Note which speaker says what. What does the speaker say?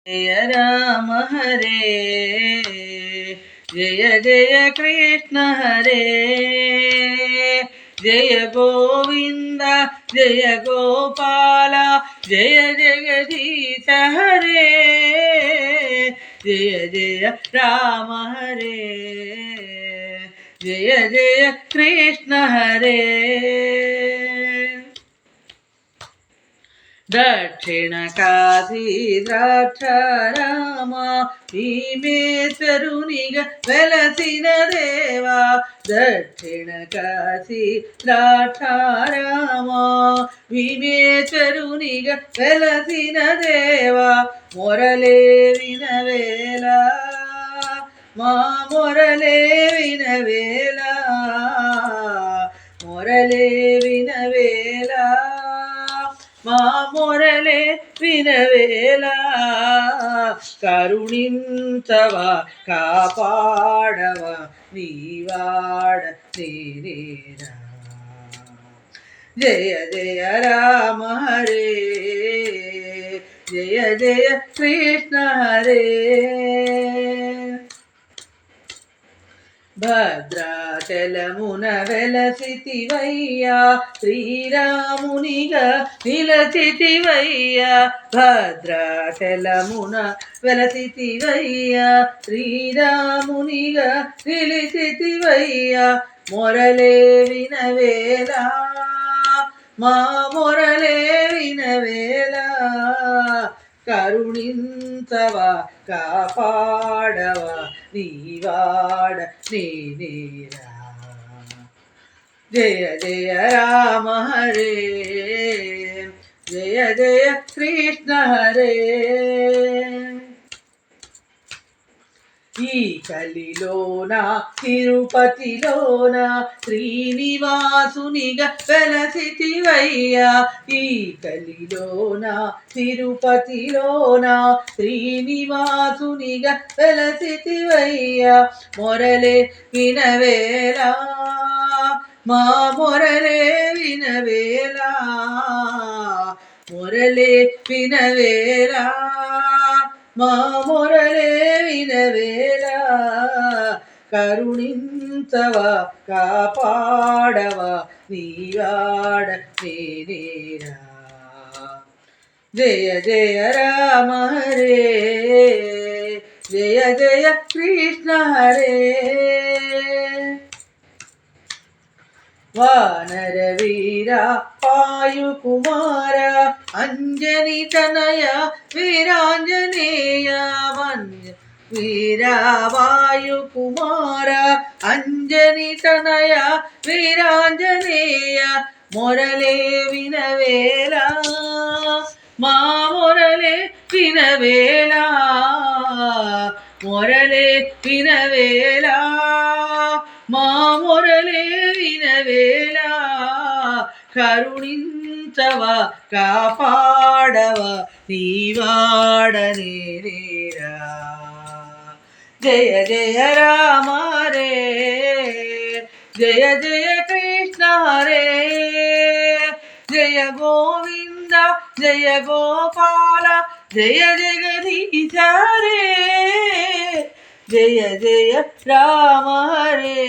Speaker 1: जय राम हरे जय जय कृष्ण हरे जय गोविंद जय गोपाल जय जगदीश हरे जय जय राम हरे जय जय कृष्ण हरे दक्षिण काशी द्राक्षाराम भीमेश्वरुनिग वेलसिन देवा दक्षिण काशी द्राक्षाराम भीमेश्वरुनिग वेलसिन देवा मोरले विनवेला मा मोरले विनवेला मोरले विनवेला మా మొరలే వినవేలా కరుణించవా కాపాడవా నీవాడ నేనేరా జయ జయ రామ హరే జయ జయ కృష్ణ హరే భద్రాచలమున వెలసితివయ్యా శ్రీరామునిగా నిలచితివయ్యా భద్రాచలమున వెలసితివయ్యా శ్రీరామునిగా నిలిచితివయ్యా మొరలే వినవేలా మా మొరలే వినవేలా కరుణించవా కాపాడవా నీవాడ నేనేరా జయ జయ రామ హరే జయ జయ కృష్ణ హరే ఈ కలిలోన తిరుపతిలోన శ్రీనివాసునిగా వెలసితివయ్యా ఈ కలిలోన తిరుపతిలోన శ్రీనివాసునిగా వెలసితివయ్యా మొరలే వినవేలా మా మొరలే వినవేలా మొరలే వినవేలా మా మొరలే వినవేలా కరుణించవా కాపాడవా నీవాడ నేనేరా జయ జయ రామ హరే జయ జయ కృష్ణ హరే వానర వీర పాయుకుమార అంజని తనయ వీరాంజనేయ వీరా వాయుకుమార అంజని తనయ వీరాంజనేయ మొరలే వినవేలా మా మొరలే వినవేలా మొరలే వినవేలా మా మొరలే వినవేలా కరుణించవా కాపాడవా నీవాడ నేనేరా జయ జయ రామ హరే జయ జయ కృష్ణ హరే జయ గోవింద జయ గోపాల జయ జగదీశ హరే జయ జయ రామ హరే